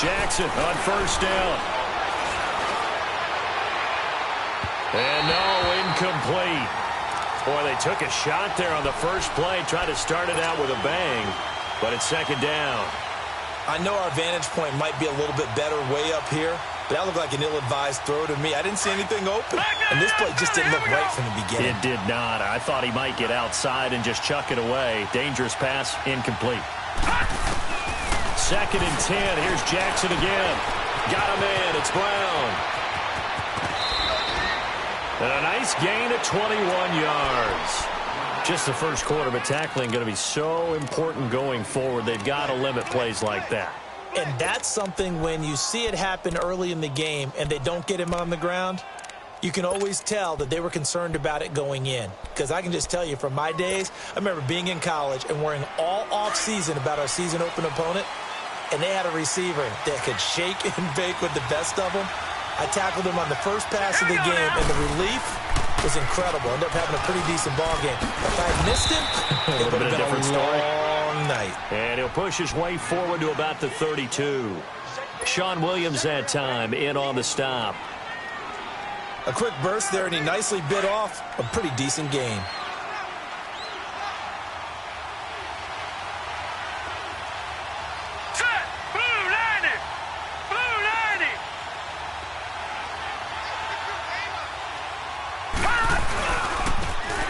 Jackson on first down. And no, incomplete. Boy, they took a shot there on the first play, tried to start it out with a bang, but it's second down. I know our vantage point might be a little bit better way up here, but that looked like an ill-advised throw to me. I didn't see anything open, and this play just didn't look right from the beginning. It did not. I thought he might get outside and just chuck it away. Dangerous pass, incomplete. Second and 10. Here's Jackson again. Got him in. It's Brown. And a nice gain of 21 yards. Just the first quarter, but tackling going to be so important going forward. They've got to limit plays like that. And that's something when you see it happen early in the game and they don't get him on the ground, you can always tell that they were concerned about it going in. Because I can just tell you from my days, I remember being in college and worrying all off-season about our season open opponent, and they had a receiver that could shake and bake with the best of them. I tackled him on the first pass of the game, and the relief was incredible. Ended up having a pretty decent ball game. If I had missed him, it would have been a long night. And he'll push his way forward to about the 32. Sean Williams that time in on the stop. A quick burst there, and he nicely bit off a pretty decent gain.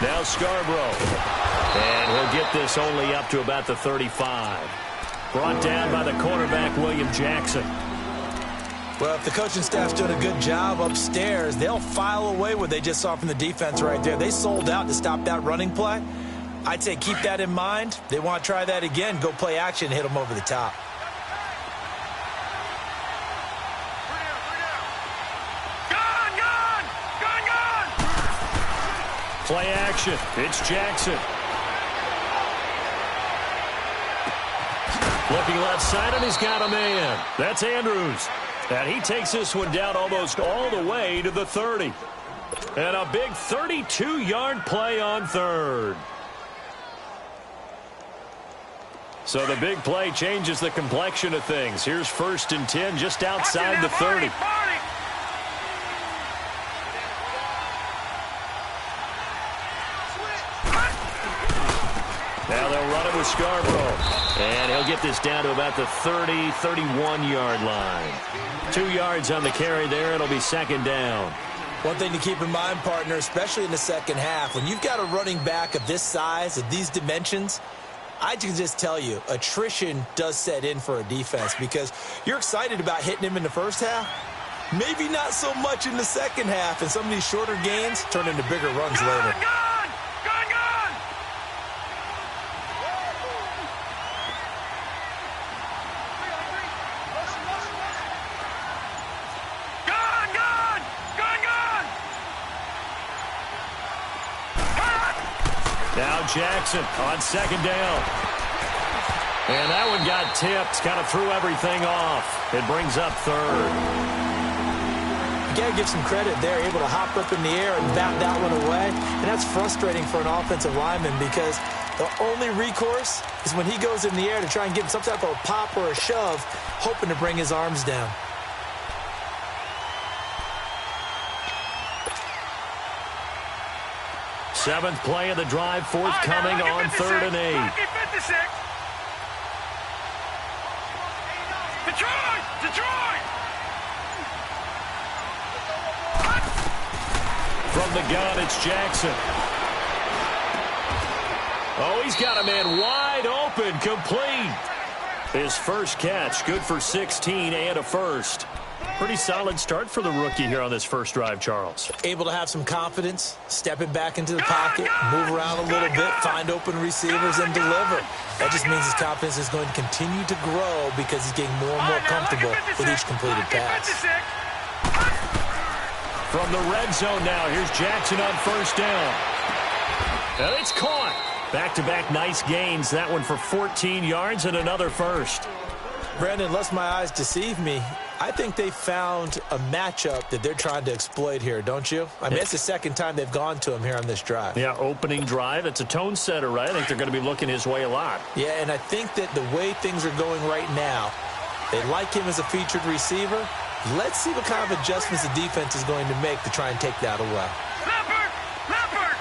Now Scarborough. And he'll get this only up to about the 35. Brought down by the cornerback, William Jackson. Well, if the coaching staff's doing a good job upstairs, they'll file away what they just saw from the defense right there. They sold out to stop that running play. I'd say keep that in mind. They want to try that again. Go play action, hit them over the top. Play action. It's Jackson. Looking left side, and he's got a man. That's Andrews. And he takes this one down almost all the way to the 30. And a big 32-yard play on third. So the big play changes the complexion of things. Here's first and 10 just outside the 30. Now they'll run it with Scarborough. And he'll get this down to about the 30, 31-yard line. 2 yards on the carry there. It'll be second down. One thing to keep in mind, partner, especially in the second half, when you've got a running back of this size, of these dimensions, I can just tell you, attrition does set in for a defense because you're excited about hitting him in the first half. Maybe not so much in the second half, and some of these shorter gains turn into bigger runs later. Now Jackson on second down. And that one got tipped, kind of threw everything off. It brings up third. You got to give some credit there, able to hop up in the air and bat that one away. And that's frustrating for an offensive lineman because the only recourse is when he goes in the air to try and get some type of a pop or a shove, hoping to bring his arms down. Seventh play of the drive, forthcoming on 3rd and 8. Detroit! From the gun, it's Jackson. Oh, he's got a man wide open, complete. His first catch, good for 16 and a first. Pretty solid start for the rookie here on this first drive, Charles. Able to have some confidence, stepping back into the pocket, move around a little bit, find open receivers, and deliver. That just means his confidence is going to continue to grow because he's getting more and more comfortable with each completed pass. From the red zone now, here's Jackson on first down. And it's caught. Back-to-back nice gains. That one for 14 yards and another first. Brandon, unless my eyes deceive me, I think they found a matchup that they're trying to exploit here, don't you? I mean, it's the second time they've gone to him here on this drive. Yeah, opening drive. It's a tone setter, right? I think they're going to be looking his way a lot. Yeah, and I think that the way things are going right now, They like him as a featured receiver. Let's see what kind of adjustments the defense is going to make to try and take that away. Leopard! Leopard!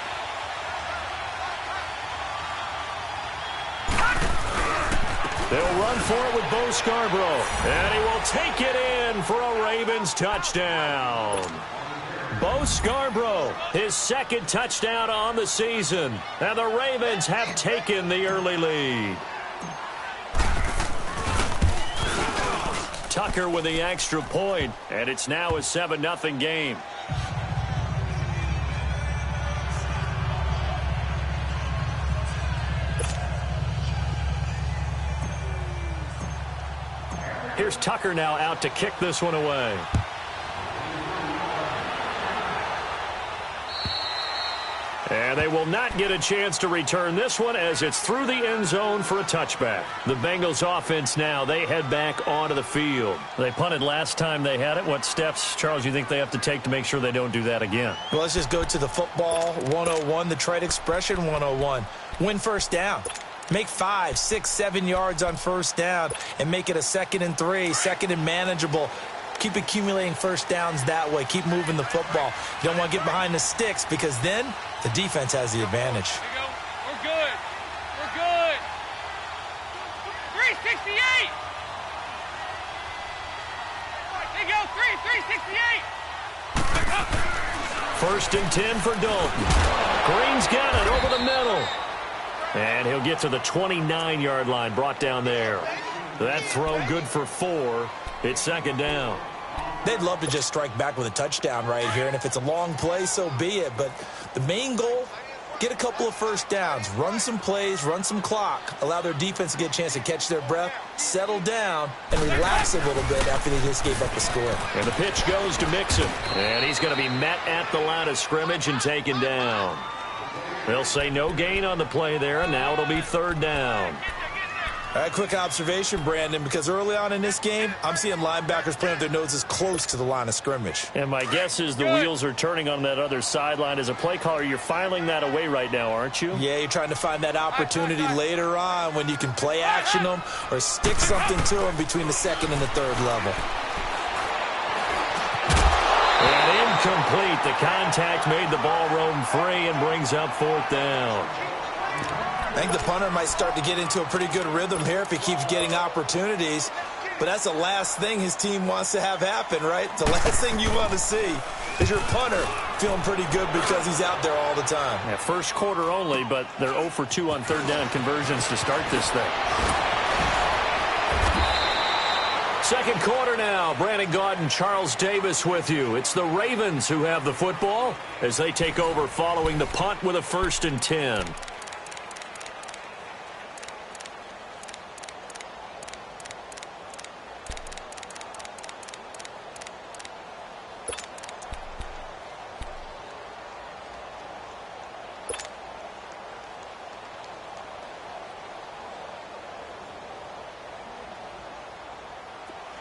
They'll run for it with Bo Scarborough, and he will take it in for a Ravens touchdown. Bo Scarborough, his second touchdown on the season, and the Ravens have taken the early lead. Tucker with the extra point, and it's now a 7-0 game. Here's Tucker now out to kick this one away. And they will not get a chance to return this one as it's through the end zone for a touchback. The Bengals offense now, they head back onto the field. They punted last time they had it. What steps, Charles, you think they have to take to make sure they don't do that again? Well, let's just go to the football 101, the trade expression 101. Win first down. Make 5, 6, 7 yards on first down and make it a 2nd and 3, 2nd and manageable. Keep accumulating first downs that way. Keep moving the football. You don't want to get behind the sticks because then the defense has the advantage. There you go. We're good. We're good. 368. There you go. 368. 1st and 10 for Dalton. Green's got it over the middle. And he'll get to the 29-yard line, brought down there. That throw good for 4. It's 2nd down. They'd love to just strike back with a touchdown right here, and if it's a long play, so be it. But the main goal, get a couple of first downs, run some plays, run some clock, allow their defense to get a chance to catch their breath, settle down, and relax a little bit after they just gave up a score. And the pitch goes to Mixon, and he's going to be met at the line of scrimmage and taken down. They'll say no gain on the play there, and now it'll be 3rd down. All right, quick observation, Brandon, because early on in this game, I'm seeing linebackers playing with their noses close to the line of scrimmage. And my guess is the wheels are turning on that other sideline. As a play caller, you're filing that away right now, aren't you? Yeah, you're trying to find that opportunity later on when you can play action them or stick something to them between the 2nd and the 3rd level. And incomplete. The contact made the ball roam free and brings up 4th down. I think the punter might start to get into a pretty good rhythm here if he keeps getting opportunities. But that's the last thing his team wants to have happen, right? The last thing you want to see is your punter feeling pretty good because he's out there all the time. Yeah, first quarter only, but they're 0 for 2 on 3rd down conversions to start this thing. 2nd quarter now. Brandon Gaudin, Charles Davis with you. It's the Ravens who have the football as they take over following the punt with a 1st and 10.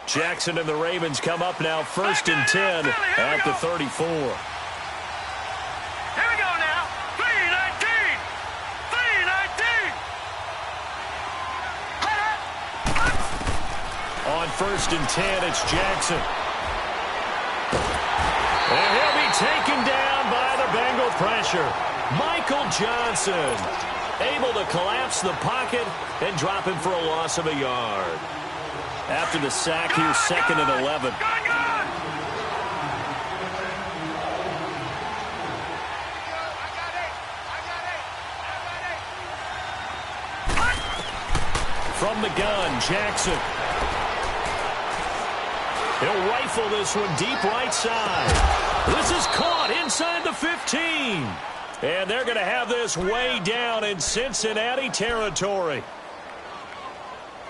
Jackson and the Ravens come up now 1st and 10 at the 34. Here we go now. 319. 319. On 1st and 10, it's Jackson. And he'll be taken down by the Bengal pressure. Michael Johnson able to collapse the pocket and drop him for a loss of a yard. After the sack, here's 2nd and 11. From the gun, Jackson. He'll rifle this one deep right side. This is caught inside the 15. And they're going to have this way down in Cincinnati territory.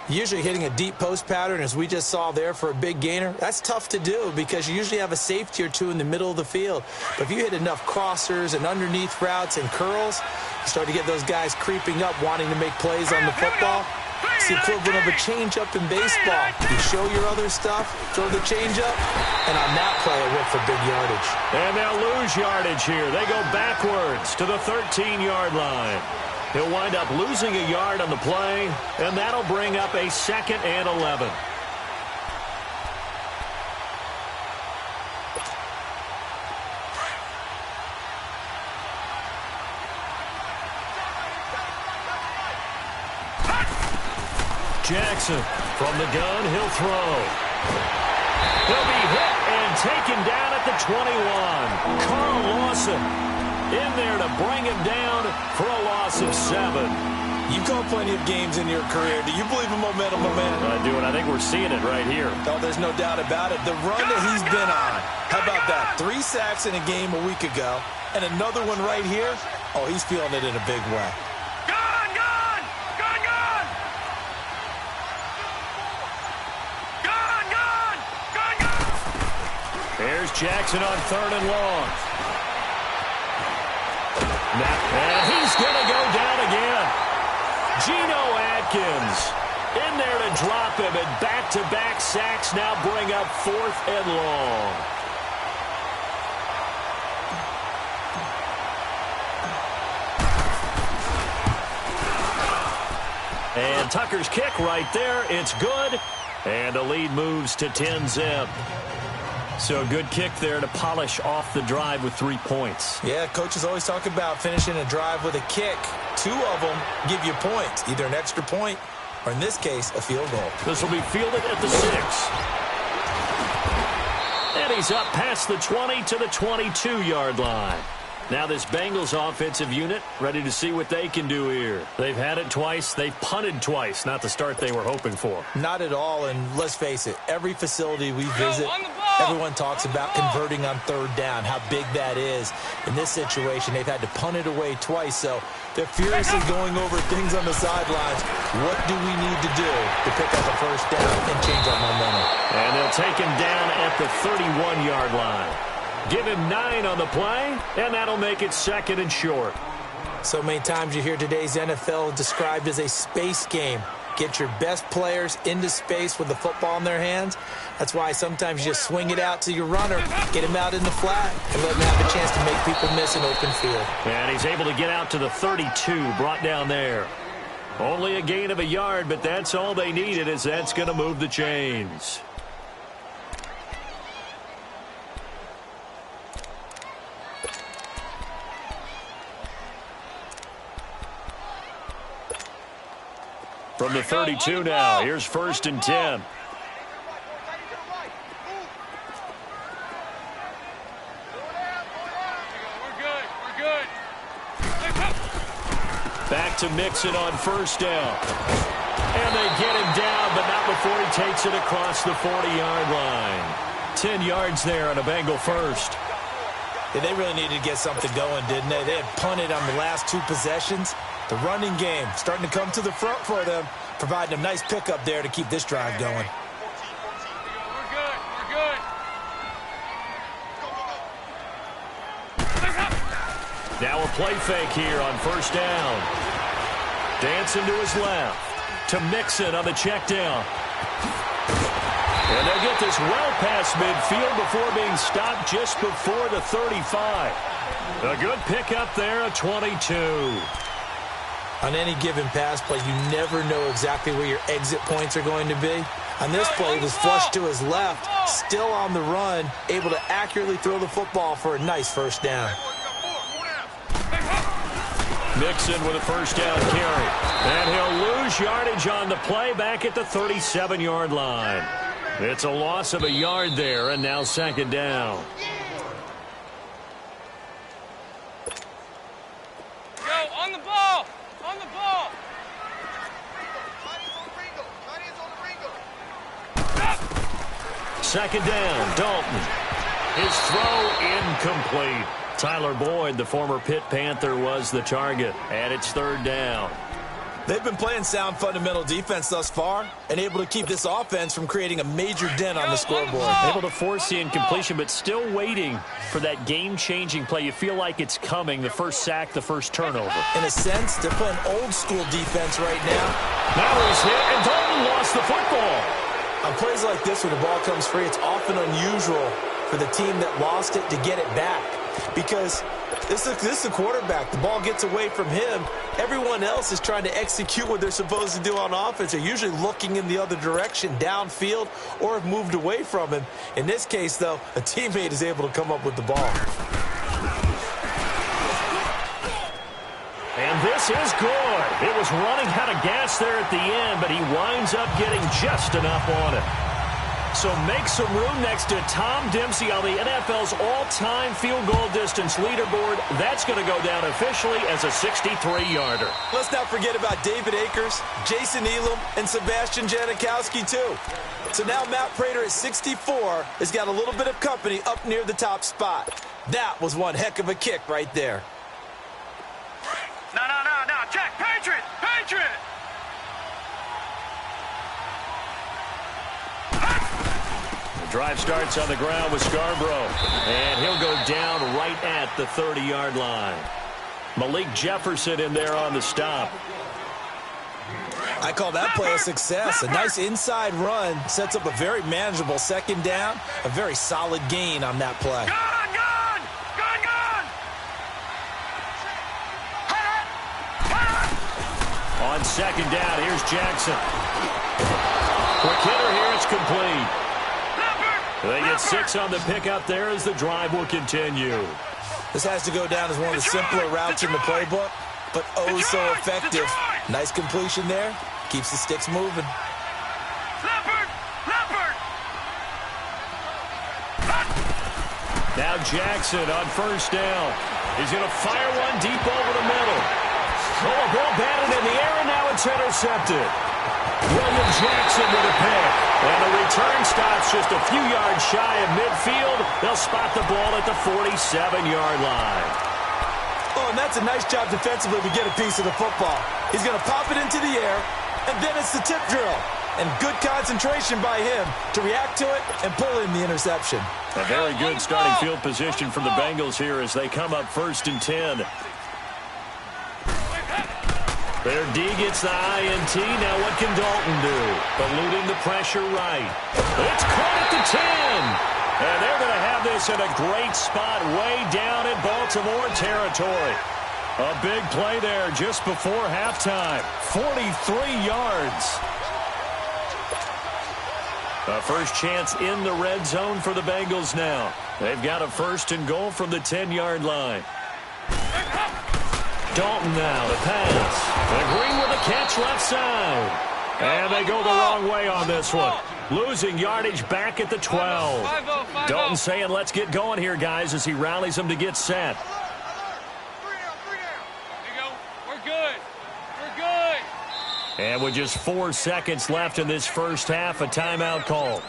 Usually hitting a deep post pattern, as we just saw there for a big gainer, that's tough to do because you usually have a safety or two in the middle of the field. But if you hit enough crossers and underneath routes and curls, you start to get those guys creeping up, wanting to make plays on the football. It's the equivalent of a changeup in baseball. You show your other stuff, throw the changeup, and on that play, it went for big yardage. And they'll lose yardage here. They go backwards to the 13-yard line. He'll wind up losing a yard on the play, and that'll bring up a 2nd and 11. Jackson from the gun, he'll throw. He'll be hit and taken down at the 21. Carl Lawson in there to bring him down for a loss of 7. You've called plenty of games in your career. Do you believe in momentum, my man? I do, and I think we're seeing it right here. Oh, there's no doubt about it. The run that he's been on. How about that? 3 sacks in a game a week ago, and another one right here. Oh, he's feeling it in a big way. Gone, gone! Gone, gone! Gone, gone! Gone, gone! Here's Jackson on 3rd and long. And he's going to go down again. Geno Atkins in there to drop him, and back-to-back sacks now bring up 4th and long. And Tucker's kick right there. It's good, and the lead moves to 10-zip. So a good kick there to polish off the drive with 3 points. Yeah, coaches always talk about finishing a drive with a kick. 2 of them give you points, either an extra point or, in this case, a field goal. This will be fielded at the 6. And he's up past the 20 to the 22-yard line. Now this Bengals offensive unit ready to see what they can do here. They've had it twice. They've punted twice. Not the start they were hoping for. Not at all, and let's face it, every facility we visit, everyone talks about converting on 3rd down, how big that is. In this situation, they've had to punt it away twice, so they're furiously going over things on the sidelines. What do we need to do to pick up a 1st down and change our momentum? And they'll take him down at the 31-yard line. Give him 9 on the play, and that'll make it 2nd and short. So many times you hear today's NFL described as a space game. Get your best players into space with the football in their hands. That's why sometimes you just swing it out to your runner, get him out in the flat, and let him have a chance to make people miss an open field. And he's able to get out to the 32, brought down there. Only a gain of a yard, but that's all they needed, as that's going to move the chains. From the 32 now, here's 1st and 10. We're good. Back to Mixon on 1st down. And they get him down, but not before he takes it across the 40-yard line. 10 yards there on a Bengal 1st. Yeah, they really needed to get something going, didn't they? They had punted on the last 2 possessions. The running game starting to come to the front for them, providing a nice pickup there to keep this drive going. We're good. Now a play fake here on 1st down. Dancing to his left. To Mixon on the check down. And they'll get this well past midfield before being stopped just before the 35. A good pickup there at 22. On any given pass play, you never know exactly where your exit points are going to be. On this play, it was flushed to his left, still on the run, able to accurately throw the football for a nice 1st down. Mixon with a 1st down carry. And he'll lose yardage on the play back at the 37-yard line. It's a loss of a yard there, and now 2nd down. Go, on the ball! On the ball! 2nd down, Dalton. His throw incomplete. Tyler Boyd, the former Pitt Panther, was the target, and it's 3rd down. They've been playing sound fundamental defense thus far and able to keep this offense from creating a major dent on the scoreboard. Able to force the incompletion, but still waiting for that game-changing play. You feel like it's coming, the first sack, the first turnover. In a sense, they're playing old-school defense right now. Now he's hit, and Dalton lost the football. On plays like this where the ball comes free, it's often unusual for the team that lost it to get it back because this is the quarterback. The ball gets away from him. Everyone else is trying to execute what they're supposed to do on offense. They're usually looking in the other direction, downfield, or have moved away from him. In this case, though, a teammate is able to come up with the ball. And This is good. It was running out of gas there at the end, but he winds up getting just enough on it. So make some room next to Tom Dempsey on the NFL's all-time field goal distance leaderboard. That's going to go down officially as a 63-yarder. Let's not forget about David Akers, Jason Elam, and Sebastian Janikowski, too. So now Matt Prater at 64 has got a little bit of company up near the top spot. That was one heck of a kick right there. No. Check. Patriot. The drive starts on the ground with Scarborough, and he'll go down right at the 30-yard line. Malik Jefferson in there on the stop. I call that play a success. A nice inside run sets up a very manageable second down, a very solid gain on that play. Gun! On second down, here's Jackson. Quick hitter here, it's complete. They get 6 on the pickup there as the drive will continue. This has to go down as one of the simpler routes in the playbook, but oh so effective. Nice completion there. Keeps the sticks moving. Now Jackson on first down. He's going to fire one deep over the middle. Oh, a ball batted in the air, and now it's intercepted. William Jackson with a pick. And the return stops just a few yards shy of midfield. They'll spot the ball at the 47-yard line. Oh, and that's a nice job defensively to get a piece of the football. He's going to pop it into the air, and then it's the tip drill. And good concentration by him to react to it and pull in the interception. A very good starting field position for the Bengals here as they come up 1st and 10. Their D gets the INT. Now what can Dalton do? Eluding the pressure right. It's caught at the 10. And they're going to have this in a great spot way down in Baltimore territory. A big play there just before halftime. 43 yards. A first chance in the red zone for the Bengals now. They've got a 1st and goal from the 10-yard line. Dalton now to pass. And Green with a catch left side. And they go the wrong way on this one. Losing yardage back at the 12. Dalton saying, let's get going here, guys, as he rallies them to get set. And with just 4 seconds left in this first half, a timeout call.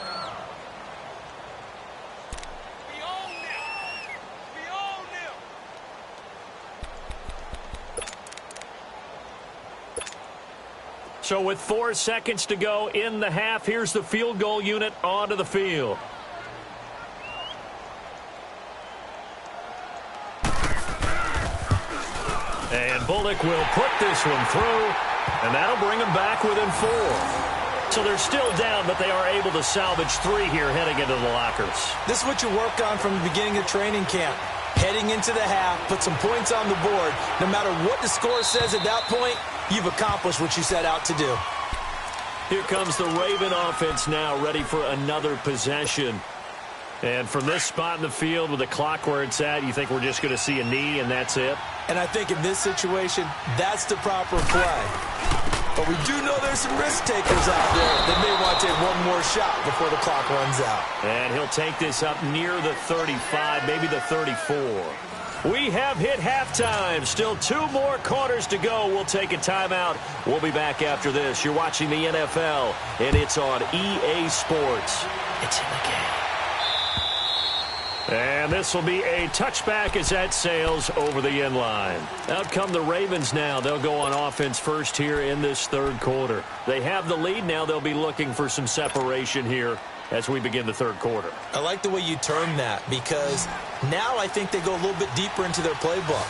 So with 4 seconds to go in the half, here's the field goal unit onto the field. And Bullock will put this one through, and that'll bring them back within 4. So they're still down, but they are able to salvage 3 here heading into the lockers. This is what you work on from the beginning of training camp. Heading into the half, put some points on the board. No matter what the score says at that point, you've accomplished what you set out to do. Here comes the Raven offense now, ready for another possession. And from this spot in the field with the clock where it's at, you think we're just going to see a knee and that's it? And I think in this situation, that's the proper play. But we do know there's some risk takers out there that may want to take one more shot before the clock runs out. And he'll take this up near the 35, maybe the 34. We have hit halftime. Still 2 more quarters to go. We'll take a timeout. We'll be back after this. You're watching the NFL, and it's on EA Sports. It's in the game. And this will be a touchback as that sails over the end line. Out come the Ravens now. They'll go on offense first here in this 3rd quarter. They have the lead now. They'll be looking for some separation here as we begin the 3rd quarter. I like the way you term that because now I think they go a little bit deeper into their playbook.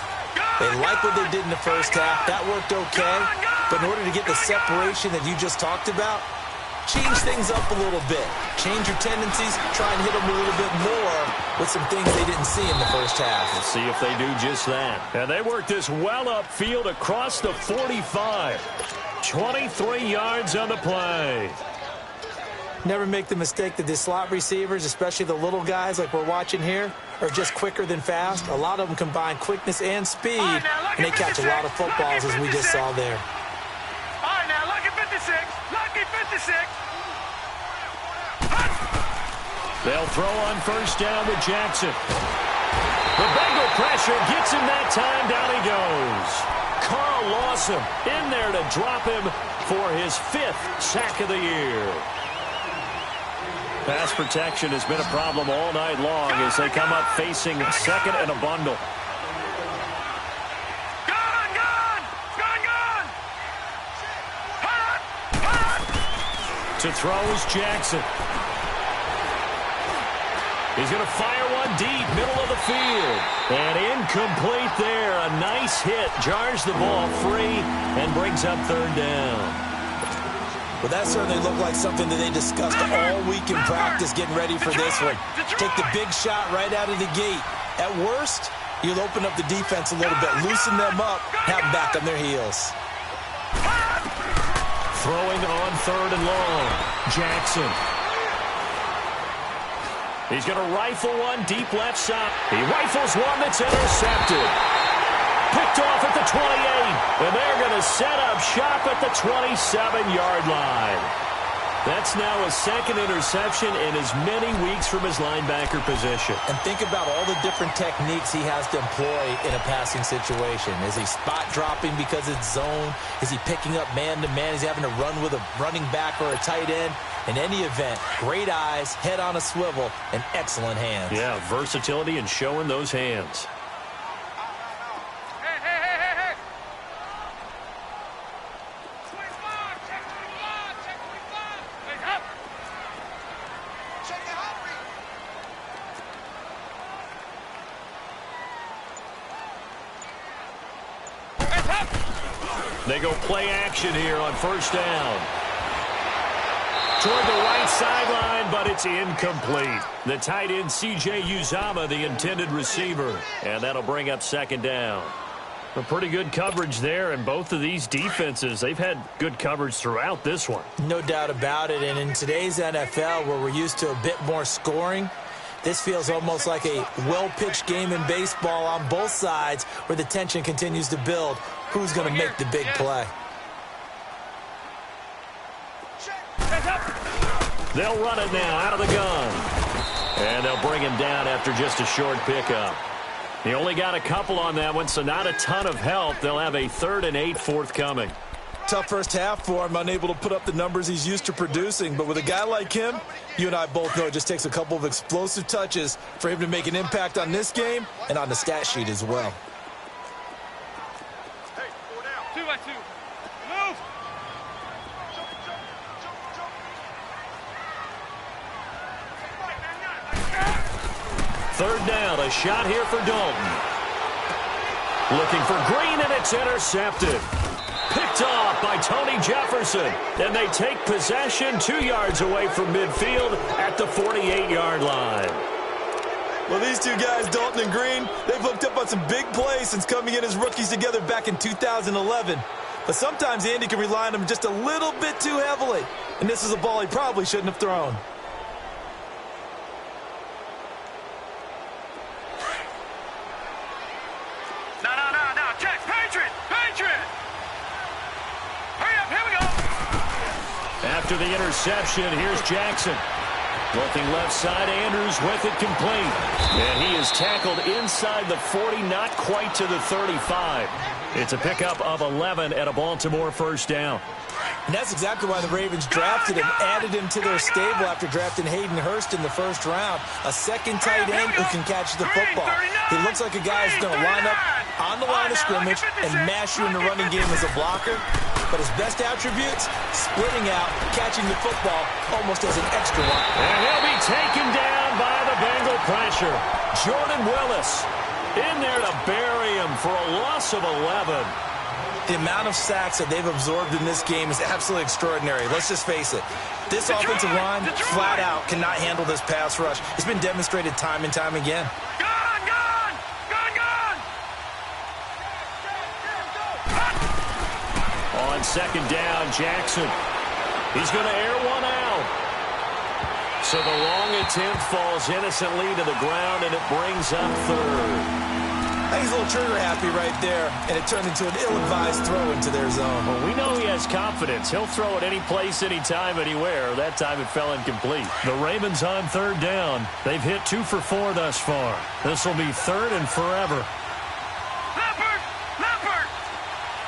They like what they did in the first half. That worked okay. But in order to get the separation that you just talked about, change things up a little bit. Change your tendencies. Try and hit them a little bit more with some things they didn't see in the first half. We'll see if they do just that. And they work this well upfield across the 45. 23 yards on the play. Never make the mistake that the slot receivers, especially the little guys like we're watching here, are just quicker than fast. A lot of them combine quickness and speed, and they catch a lot of footballs, as we just saw there. All right, now, lucky 56. Lucky 56. They'll throw on first down with Jackson. The Bengal pressure gets him that time. Down he goes. Carl Lawson in there to drop him for his 5th sack of the year. Pass protection has been a problem all night long as they come up facing second and a bundle. Gone, gone, gone, gone. Hot, hot. To throw is Jackson. He's going to fire one deep, middle of the field. And incomplete there. A nice hit. Jars the ball free and brings up third down. Well, that certainly looked like something that they discussed all week in practice getting ready for this one. Take the big shot right out of the gate. At worst, you'll open up the defense a little bit, loosen them up, have them back on their heels. Throwing on third and long. Jackson. He's going to rifle one deep left side. He rifles one that's intercepted. Picked off at the 28. And they're going to set up shop at the 27-yard line. That's now a second interception in as many weeks from his linebacker position. And think about all the different techniques he has to employ in a passing situation. Is he spot dropping because it's zone? Is he picking up man-to-man? Is he having to run with a running back or a tight end? In any event, great eyes, head on a swivel, and excellent hands. Yeah, versatility and showing those hands. Hey, hey, hey, hey, hey. 25, check 25, check 25. Hey, up. Check it out, Reed. Hey, up. They go play action here on first down. Toward the right sideline, but it's incomplete. The tight end, C.J. Uzama, the intended receiver. And that'll bring up second down. A pretty good coverage there, and both of these defenses, they've had good coverage throughout this one. No doubt about it, and in today's NFL, where we're used to a bit more scoring, this feels almost like a well-pitched game in baseball on both sides where the tension continues to build. Who's going to make the big play? They'll run it now out of the gun. And they'll bring him down after just a short pickup. He only got a couple on that one, so not a ton of help. They'll have a 3rd and 8 forthcoming. Tough first half for him, unable to put up the numbers he's used to producing. But with a guy like him, you and I both know it just takes a couple of explosive touches for him to make an impact on this game and on the stat sheet as well. Hey, 4 down. 2 by 2. Move. Third down, a shot here for Dalton. Looking for Green, and it's intercepted. Picked off by Tony Jefferson. And they take possession 2 yards away from midfield at the 48-yard line. Well, these two guys, Dalton and Green, they've hooked up on some big plays since coming in as rookies together back in 2011. But sometimes Andy can rely on them just a little bit too heavily. And this is a ball he probably shouldn't have thrown. No. Check. Patriot. Patriot. Hurry up. Here we go. After the interception, here's Jackson. Looking left side, Andrews with it complete. And he is tackled inside the 40, not quite to the 35. It's a pickup of 11 at a Baltimore first down. And that's exactly why the Ravens drafted him, added him to their stable after drafting Hayden Hurst in the first round. A second tight end who can catch the football. He looks like a guy who's going to line up on the line of scrimmage and mash you in the running game as a blocker. But his best attributes, splitting out, catching the football almost as an extra one. And he'll be taken down by the Bengal pressure. Jordan Willis in there to bury him for a loss of 11. The amount of sacks that they've absorbed in this game is absolutely extraordinary. Let's just face it. This offensive line, flat out, cannot handle this pass rush. It's been demonstrated time and time again. Gone! On second down, Jackson. He's going to air one out. So the long attempt falls innocently to the ground, and it brings up third. I think he's a little trigger happy right there, and it turned into an ill-advised throw into their zone. Well, we know he has confidence. He'll throw it any place, anytime, anywhere. That time it fell incomplete. The Ravens on third down. They've hit 2 for 4 thus far. This will be third and forever. Leopard!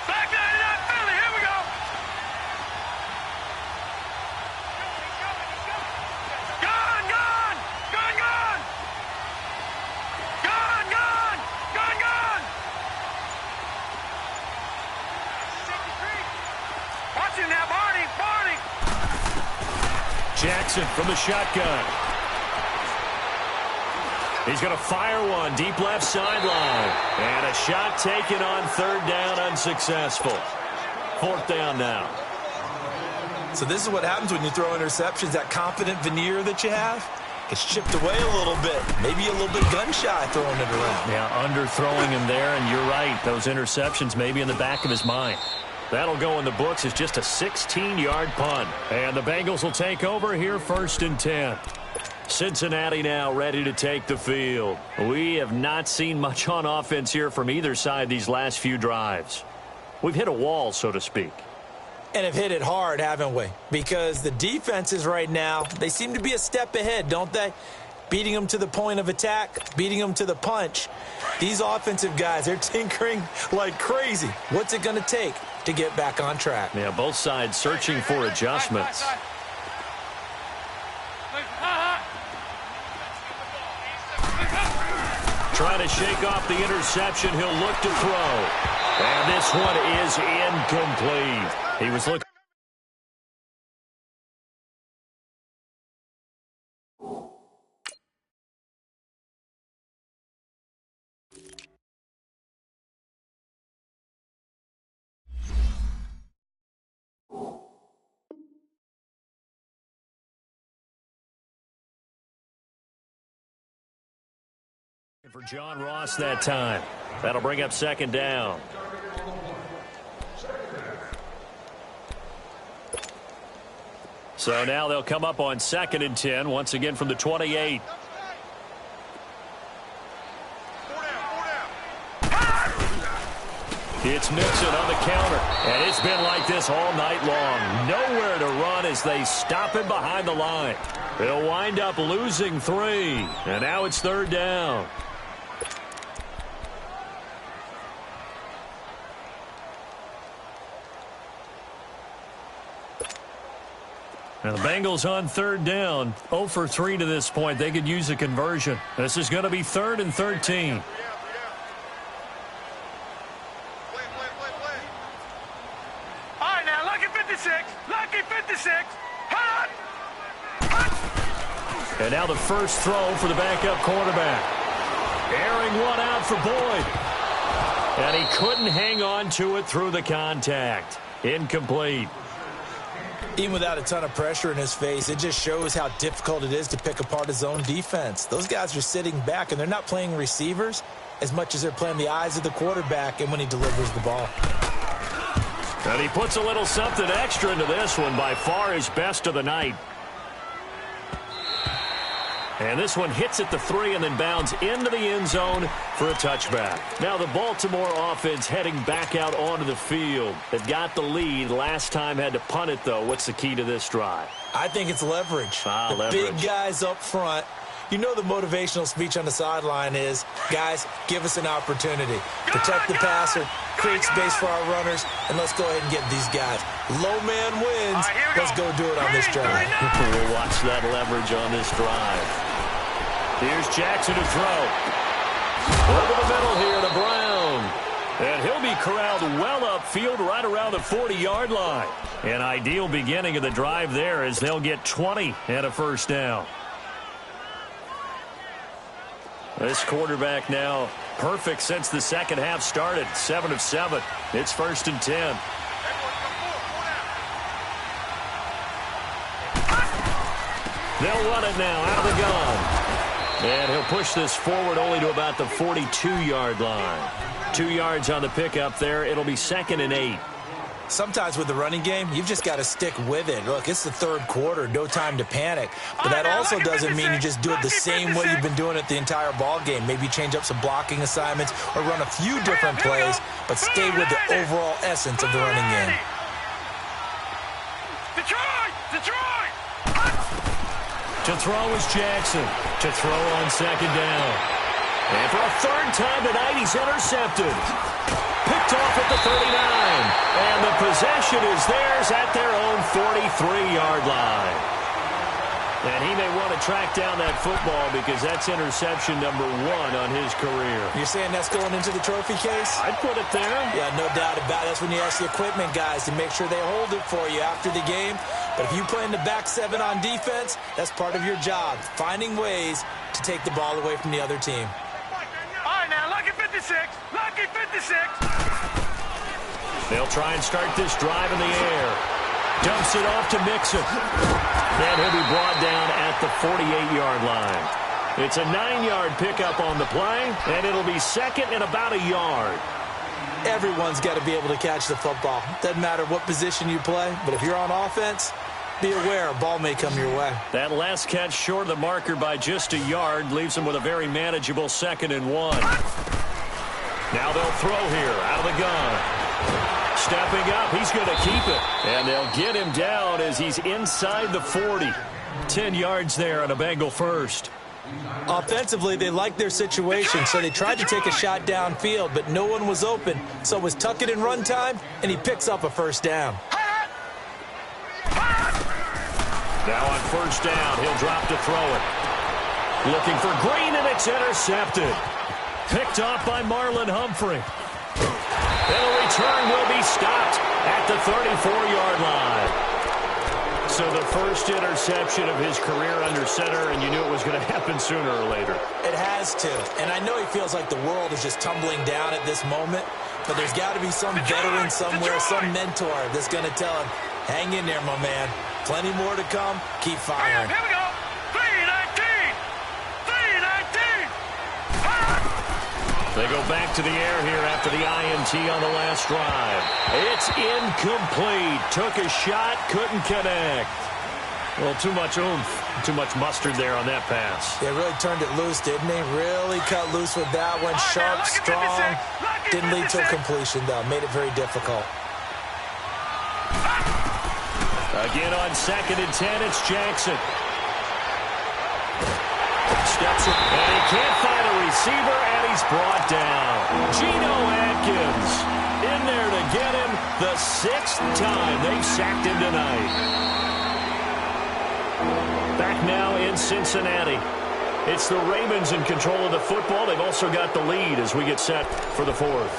Back 99, Philly, here we go! Gone! Gone! Watch it now, Barney! Jackson from the shotgun. He's going to fire one deep left sideline. And a shot taken on third down, unsuccessful. Fourth down now. So this is what happens when you throw interceptions. That confident veneer that you have gets chipped away a little bit. Maybe a little bit gun-shy throwing it around. Yeah, underthrowing him there, and you're right. Those interceptions may be in the back of his mind. That'll go in the books as just a 16-yard punt. And the Bengals will take over here, 1st and 10. Cincinnati now ready to take the field. We have not seen much on offense here from either side these last few drives. We've hit a wall, so to speak. And have hit it hard, haven't we? Because the defenses right now, they seem to be a step ahead, don't they? Beating them to the point of attack, beating them to the punch. These offensive guys, they're tinkering like crazy. What's it going to take to get back on track? Yeah, both sides searching for adjustments. Trying to shake off the interception. He'll look to throw. And this one is incomplete. He was looking. For John Ross that time. That'll bring up 2nd down. So now they'll come up on 2nd and 10, once again from the 28. It's Mixon on the counter, and it's been like this all night long. Nowhere to run as they stop him behind the line. They'll wind up losing 3, and now it's 3rd down. And the Bengals on 3rd down, 0 for 3 to this point. They could use a conversion. This is going to be 3rd and 13. All right, now, lucky 56. Lucky 56. Hot! And now the first throw for the backup quarterback. Airing one out for Boyd. And he couldn't hang on to it through the contact. Incomplete. Even without a ton of pressure in his face, it just shows how difficult it is to pick apart his own defense. Those guys are sitting back, and they're not playing receivers as much as they're playing the eyes of the quarterback and when he delivers the ball. And he puts a little something extra into this one, by far his best of the night. And this one hits at the 3 and then bounds into the end zone for a touchback. Now the Baltimore offense heading back out onto the field. They've got the lead. Last time had to punt it, though. What's the key to this drive? I think it's leverage. Leverage. Big guys up front. You know the motivational speech on the sideline is, guys, give us an opportunity. Protect the passer, create space for our runners, and let's go ahead and get these guys. Low man wins. Let's go do it on this drive. We'll watch that leverage on this drive. Here's Jackson to throw. Over the middle here to Brown. And he'll be corralled well upfield right around the 40-yard line. An ideal beginning of the drive there as they'll get 20 and a first down. This quarterback now perfect since the second half started. 7 of 7. It's 1st and 10. They'll run it now out of the gun. And he'll push this forward only to about the 42-yard line. 2 yards on the pickup there. It'll be 2nd and 8. Sometimes with the running game, you've just got to stick with it. Look, it's the third quarter, no time to panic. But that also doesn't mean you just do it the same way you've been doing it the entire ball game. Maybe change up some blocking assignments or run a few different plays, but stay with the overall essence of the running game. Detroit! To throw is Jackson. To throw on second down. And for a third time tonight, he's intercepted. Picked off at the 39. And the possession is theirs at their own 43-yard line. And he may want to track down that football because that's interception number 1 on his career. You're saying that's going into the trophy case? I'd put it there. Yeah, no doubt about it. That's when you ask the equipment guys to make sure they hold it for you after the game. But if you play in the back 7 on defense, that's part of your job, finding ways to take the ball away from the other team. All right, now, lucky 56. Lucky 56. They'll try and start this drive in the air. Dumps it off to Mixon. And he'll be brought down at the 48-yard line. It's a 9-yard pickup on the play, and it'll be second and about a yard. Everyone's got to be able to catch the football. Doesn't matter what position you play, but if you're on offense, be aware a ball may come your way. That last catch short of the marker by just a yard leaves him with a very manageable 2nd and 1. Now they'll throw here out of the gun. Stepping up, he's going to keep it. And they'll get him down as he's inside the 40. 10 yards there on a Bengal first. Offensively, they liked their situation, so they tried to take a shot downfield, but no one was open. So it was tuck it in run time, and he picks up a first down. Now on first down, he'll drop to throw it. Looking for Green, and it's intercepted. Picked off by Marlon Humphrey. And the return will be stopped at the 34-yard line. So the first interception of his career under center, and you knew it was going to happen sooner or later. It has to. And I know he feels like the world is just tumbling down at this moment, but there's got to be some veteran somewhere, some mentor that's going to tell him, hang in there, my man. Plenty more to come. Keep firing. Here we go. 319. 319. They go back to the air here after the INT on the last drive. It's incomplete. Took a shot, couldn't connect. Well, too much oomph, too much mustard there on that pass. They really turned it loose, didn't they? Really cut loose with that one. Sharp, strong. Didn't lead to a completion, though. Made it very difficult. Again on 2nd and 10, it's Jackson. Steps it, and he can't find a receiver, and he's brought down. Geno Atkins in there to get him the 6th time they've sacked him tonight. Back now in Cincinnati. It's the Ravens in control of the football. They've also got the lead as we get set for the 4th.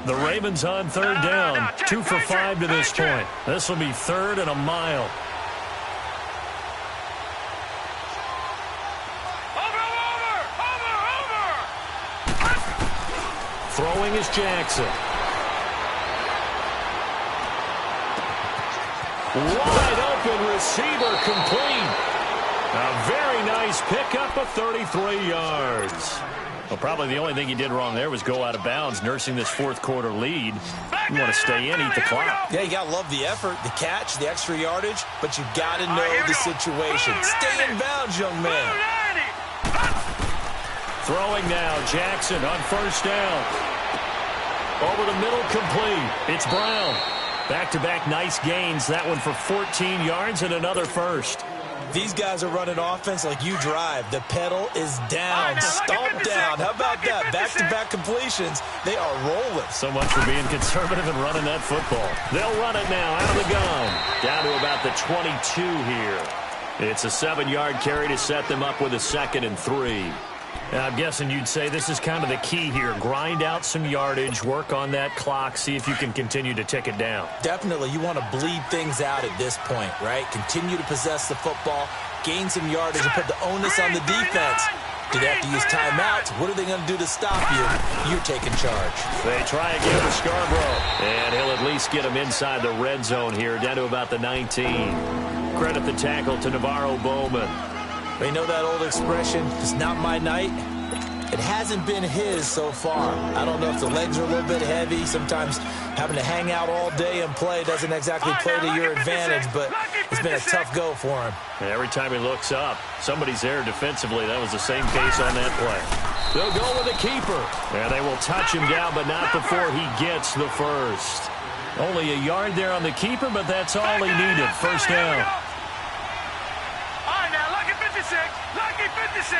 The Ravens on third down, 2 for 5 to this point. This will be 3rd and a mile. Over. Throwing is Jackson. Wide open receiver complete. A very nice pickup of 33 yards. Well, probably the only thing he did wrong there was go out of bounds, nursing this 4th quarter lead. You want to stay in, eat the clock. Yeah, you got to love the effort, the catch, the extra yardage, but you got to know the situation. Stay in bounds, young man. Throwing now, Jackson on first down. Over the middle, complete. It's Brown. Back-to-back nice gains. That one for 14 yards and another first. These guys are running offense like you drive. The pedal is down, stomp down. How about that? Back-to-back completions. They are rolling. So much for being conservative and running that football. They'll run it now out of the gun. Down to about the 22 here. It's a 7-yard carry to set them up with a 2nd and 3. I'm guessing you'd say this is kind of the key here. Grind out some yardage, work on that clock, see if you can continue to tick it down. Definitely. You want to bleed things out at this point, right? Continue to possess the football, gain some yardage, and put the onus on the defense. Do they have to use timeouts? What are they going to do to stop you? You're taking charge. They try again with Scarborough, and he'll at least get him inside the red zone here, down to about the 19. credit the tackle to Navarro Bowman. You know that old expression, it's not my night? It hasn't been his so far. I don't know if the legs are a little bit heavy. Sometimes having to hang out all day and play doesn't exactly play to your advantage, but it's been a tough go for him. And every time he looks up, somebody's there defensively. That was the same case on that play. They'll go with the keeper. And they will touch him down, but not before he gets the first. Only a yard there on the keeper, but that's all he needed. First down. All right, now, lucky 56. Lucky 56.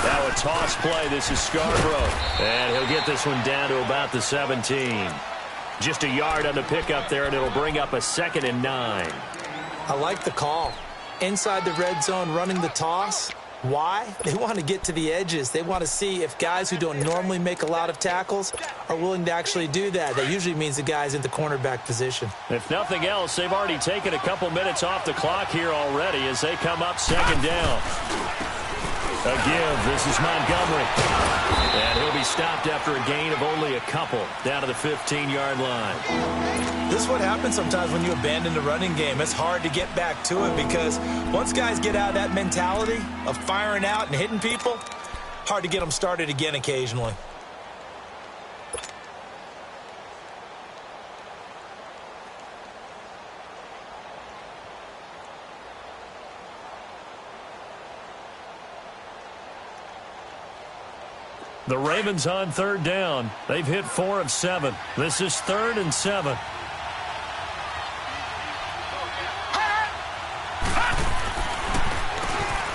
Now a toss play. This is Scarborough. And he'll get this one down to about the 17. Just a yard on the pickup there, and it'll bring up a 2nd and 9. I like the call. Inside the red zone, running the toss. Why? They want to get to the edges. They want to see if guys who don't normally make a lot of tackles are willing to actually do that. That usually means the guy's in the cornerback position. If nothing else, they've already taken a couple minutes off the clock here already as they come up 2nd down. A give. This is Montgomery. And he'll be stopped after a gain of only a couple down to the 15-yard line. This is what happens sometimes when you abandon the running game. It's hard to get back to it because once guys get out of that mentality of firing out and hitting people, hard to get them started again occasionally. The Ravens on 3rd down. They've hit 4 of 7. This is 3rd and 7.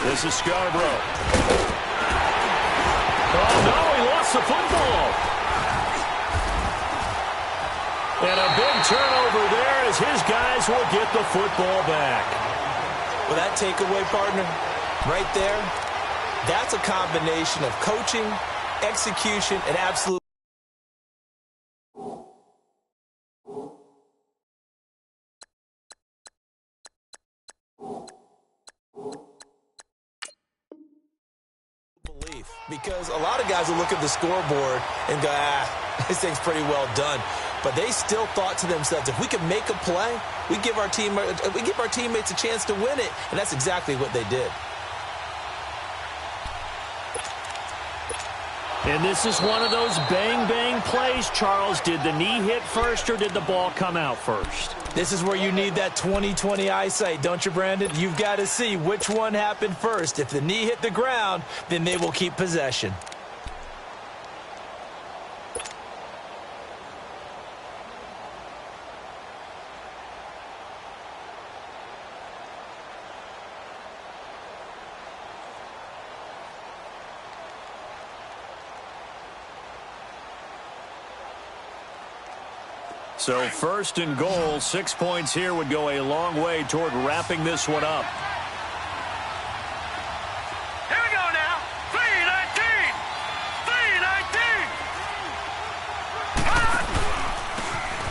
This is Scarborough. Oh, no, he lost the football. And a big turnover there as his guys will get the football back. Well, that takeaway, partner, right there, that's a combination of coaching, execution, and absolute. Belief. Because a lot of guys will look at the scoreboard and go, this thing's pretty well done. But they still thought to themselves, if we can make a play, we give our teammates a chance to win it. And that's exactly what they did. And this is one of those bang-bang plays, Charles. Did the knee hit first or did the ball come out first? This is where you need that 20/20 eyesight, don't you, Brandon? You've got to see which one happened first. If the knee hit the ground, then they will keep possession. So 1st and goal, 6 points here would go a long way toward wrapping this one up. Here we go now. 3:19. 3:19.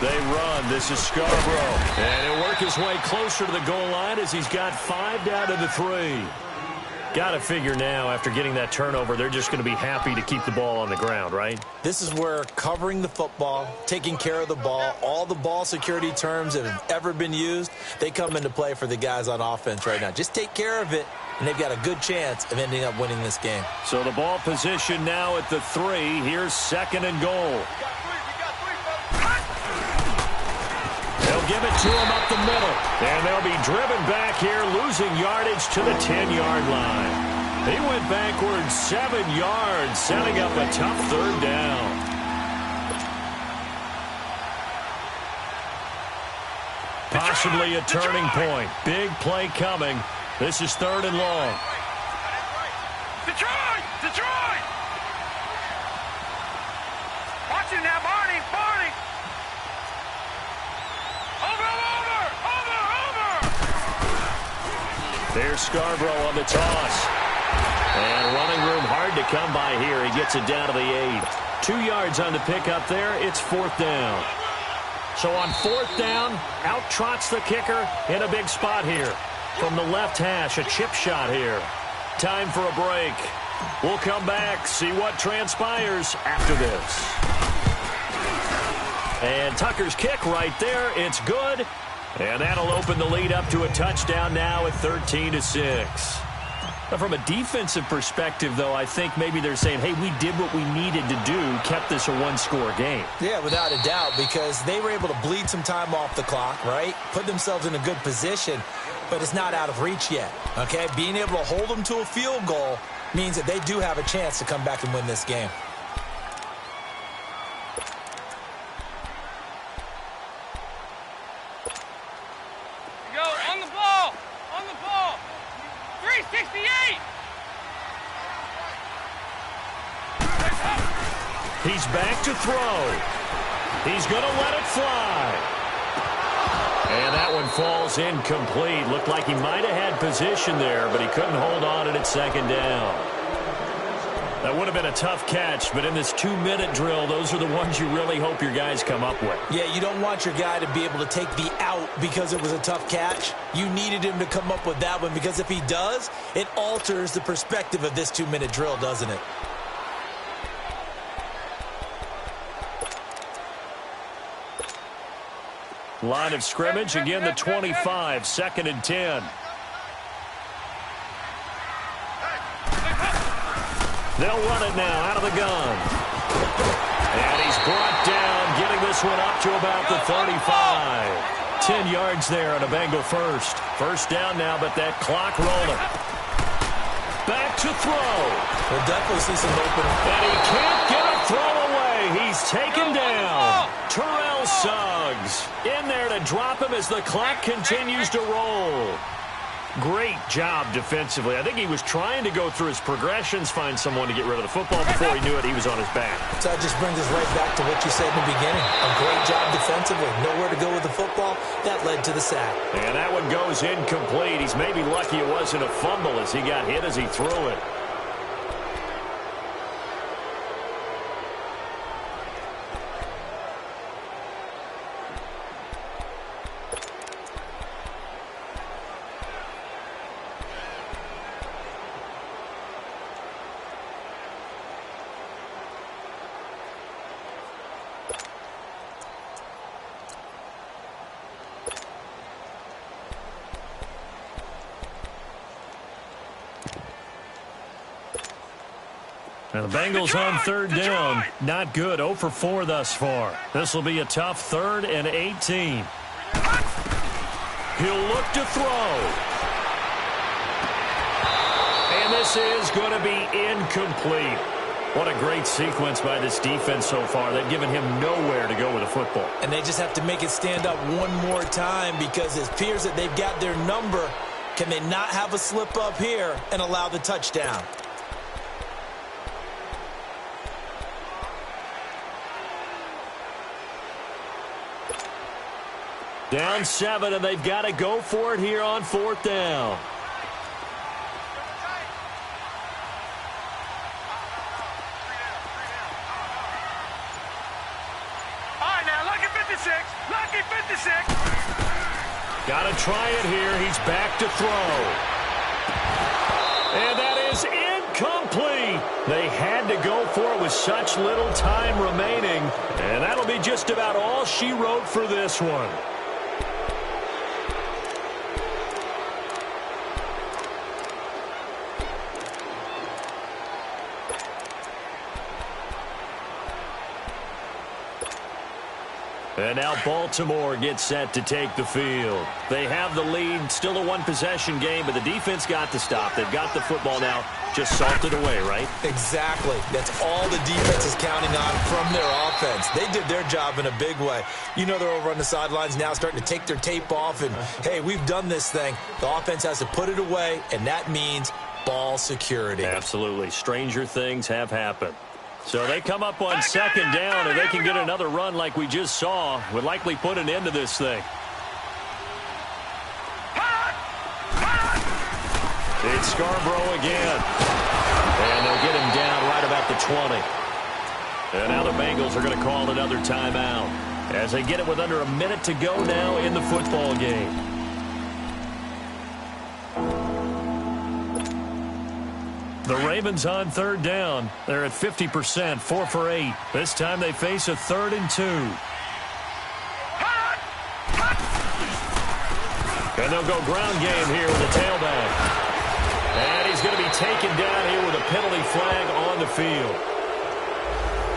They run. This is Scarborough. And he'll work his way closer to the goal line as he's got 5 down to the 3. Got to figure now, after getting that turnover, they're just going to be happy to keep the ball on the ground, right? This is where covering the football, taking care of the ball, all the ball security terms that have ever been used, they come into play for the guys on offense right now. Just take care of it, and they've got a good chance of ending up winning this game. So the ball position now at the 3. Here's 2nd and goal. They'll give it to him up the middle. And they'll be driven back here, losing yardage to the 10-yard line. He went backwards 7 yards, setting up a tough 3rd down. Possibly a turning point. Big play coming. This is 3rd and long. Detroit! Detroit! Watch it now, Barney! Barney! There's Scarborough on the toss. And running room hard to come by here. He gets it down to the 8. 2 yards on the pickup there. It's 4th down. So on 4th down, out trots the kicker in a big spot here. From the left hash, a chip shot here. Time for a break. We'll come back, see what transpires after this. And Tucker's kick right there. It's good. And that'll open the lead up to a touchdown now at 13-6. Now, from a defensive perspective, though, I think maybe they're saying, hey, we did what we needed to do, kept this a one-score game. Yeah, without a doubt, because they were able to bleed some time off the clock, right? Put themselves in a good position, but it's not out of reach yet, okay? Being able to hold them to a field goal means that they do have a chance to come back and win this game. Go, on the ball! On the ball! 368! He's back to throw. He's going to let it fly. And that one falls incomplete. Looked like he might have had position there, but he couldn't hold on at second down. That would have been a tough catch, but in this 2-minute drill, those are the ones you really hope your guys come up with. Yeah, you don't want your guy to be able to take the out because it was a tough catch. You needed him to come up with that one because if he does, it alters the perspective of this 2-minute drill, doesn't it? Line of scrimmage, again the 25, 2nd and 10. They'll run it now out of the gun. And he's brought down, getting this one up to about the 35. 10 yards there on a Bengal first. First down now, but that clock rolling. Back to throw. We'll definitely see some open. And he can't get a throw away. He's taken down. Terrell Suggs in there to drop him as the clock continues to roll. Great job defensively. I think he was trying to go through his progressions, find someone to get rid of the football. Before he knew it, he was on his back. So that just brings us right back to what you said in the beginning. A great job defensively. Nowhere to go with the football. That led to the sack. And that one goes incomplete. He's maybe lucky it wasn't a fumble as he got hit as he threw it. Now the Bengals on third down. Not good. 0 for 4 thus far. This will be a tough 3rd and 18. He'll look to throw. And this is going to be incomplete. What a great sequence by this defense so far. They've given him nowhere to go with the football. And they just have to make it stand up one more time because it appears that they've got their number. Can they not have a slip up here and allow the touchdown? Down 7, and they've got to go for it here on 4th down. All right, now, lucky 56. Lucky 56. Got to try it here. He's back to throw. And that is incomplete. They had to go for it with such little time remaining. And that'll be just about all she wrote for this one. And now Baltimore gets set to take the field. They have the lead, still a one-possession game, but the defense got to stop. They've got the football now, just salted away, right? Exactly. That's all the defense is counting on from their offense. They did their job in a big way. You know they're over on the sidelines now starting to take their tape off, and, hey, we've done this thing. The offense has to put it away, and that means ball security. Absolutely. Stranger things have happened. So they come up on 2nd down, and they can get another run like we just saw. Would likely put an end to this thing. It's Scarborough again. And they'll get him down right about the 20. And now the Bengals are going to call another timeout as they get it with under a minute to go now in the football game. The Ravens on 3rd down. They're at 50%, 4 for 8. This time they face a 3rd and 2. And they'll go ground game here with the tailback. And he's going to be taken down here with a penalty flag on the field.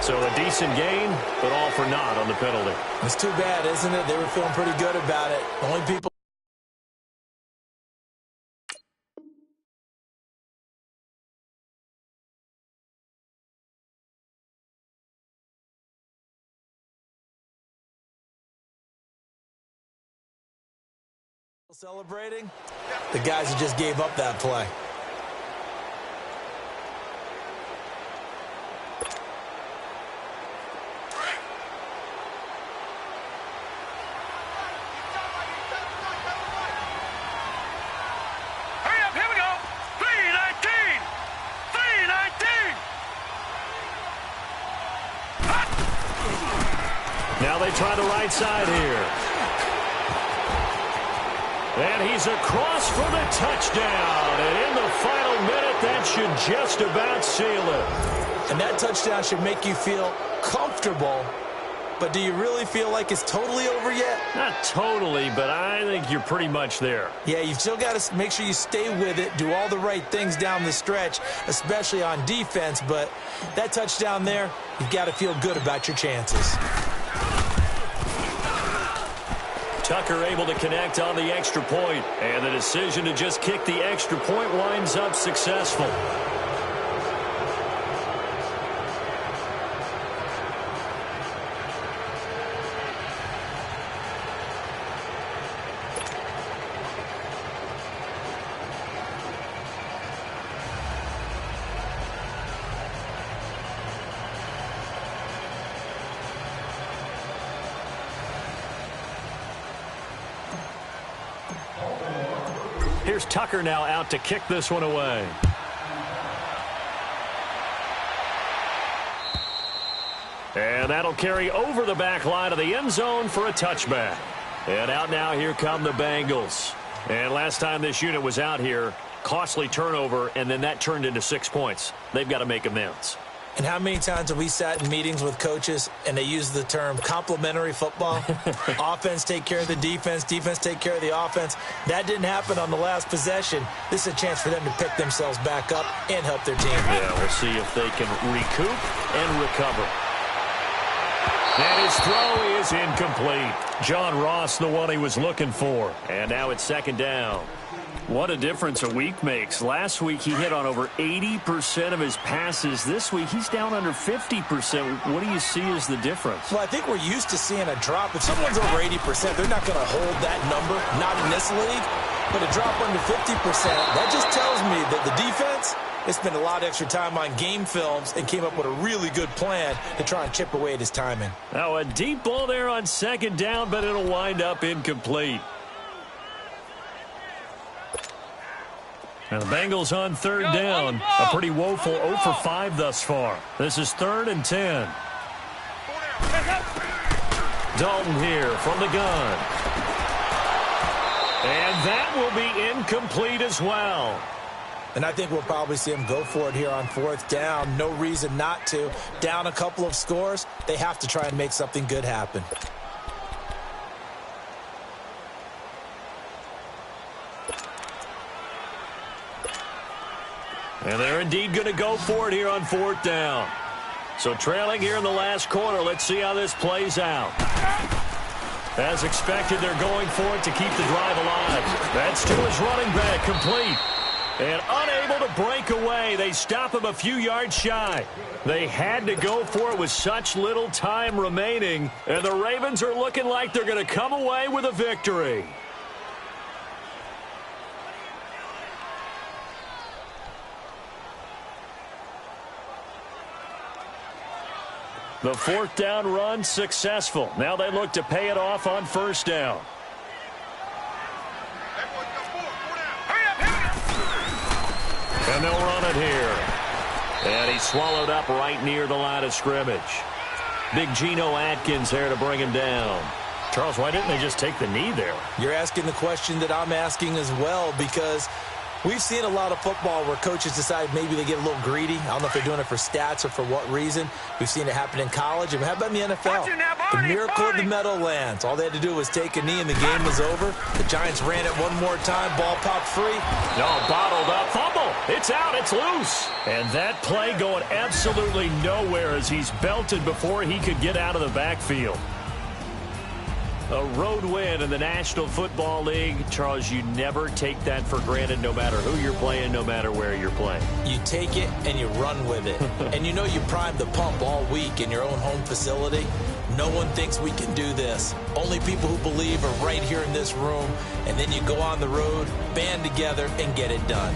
So a decent gain, but all for naught on the penalty. It's too bad, isn't it? They were feeling pretty good about it. Only people celebrating, the guys who just gave up that play. Hurry up, here we go. 319. 319. Now they try the right side here. And he's across for the touchdown. And in the final minute, that should just about seal it. And that touchdown should make you feel comfortable. But do you really feel like it's totally over yet? Not totally, but I think you're pretty much there. Yeah, you've still got to make sure you stay with it, do all the right things down the stretch, especially on defense. But that touchdown there, you've got to feel good about your chances. Tucker able to connect on the extra point, and the decision to just kick the extra point winds up successful. Here's Tucker now out to kick this one away. And that'll carry over the back line of the end zone for a touchback. And out now, here come the Bengals. And last time this unit was out here, costly turnover, and then that turned into 6 points. They've got to make amends. And how many times have we sat in meetings with coaches and they use the term complementary football? Offense take care of the defense, defense take care of the offense. That didn't happen on the last possession. This is a chance for them to pick themselves back up and help their team. Yeah, we'll see if they can recoup and recover. And his throw is incomplete. John Ross, the one he was looking for. And now it's second down. What a difference a week makes. Last week he hit on over 80% of his passes. This week he's down under 50%. What do you see as the difference? Well, I think we're used to seeing a drop. If someone's over 80%, they're not going to hold that number, not in this league. But a drop under 50%, that just tells me that the defense, they spent a lot of extra time on game films and came up with a really good plan to try and chip away at his timing. Now a deep ball there on second down, but it'll wind up incomplete. And the Bengals on third down. A pretty woeful 0 for 5 thus far. This is 3rd and 10. Dalton here from the gun. And that will be incomplete as well. And I think we'll probably see him go for it here on 4th down. No reason not to. Down a couple of scores, they have to try and make something good happen. And they're indeed going to go for it here on 4th down. So trailing here in the last quarter, let's see how this plays out. As expected, they're going for it to keep the drive alive. That's to his running back, complete. And unable to break away. They stop him a few yards shy. They had to go for it with such little time remaining. And the Ravens are looking like they're going to come away with a victory. The 4th down run successful. Now they look to pay it off on 1st down. And they'll run it here. And he's swallowed up right near the line of scrimmage. Big Geno Atkins there to bring him down. Charles, why didn't they just take the knee there? You're asking the question that I'm asking as well, because We've seen a lot of football where coaches decide maybe they get a little greedy. I don't know if they're doing it for stats or for what reason. We've seen it happen in college. And how about in the NFL? The miracle of the Meadowlands. All they had to do was take a knee and the game was over. The Giants ran it one more time. Ball popped free. No, bottled up. Fumble. It's out. It's loose. And that play going absolutely nowhere as he's belted before he could get out of the backfield. A road win in the National Football League. Charles, you never take that for granted no matter who you're playing, no matter where you're playing. You take it and you run with it. And you know you primed the pump all week in your own home facility. No one thinks we can do this. Only people who believe are right here in this room. And then you go on the road, band together, and get it done.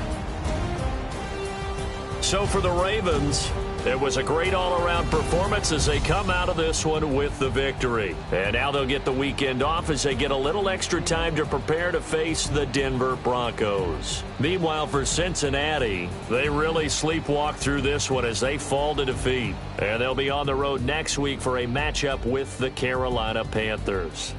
So for the Ravens, it was a great all-around performance as they come out of this one with the victory. And now they'll get the weekend off as they get a little extra time to prepare to face the Denver Broncos. Meanwhile, for Cincinnati, they really sleepwalk through this one as they fall to defeat. And they'll be on the road next week for a matchup with the Carolina Panthers.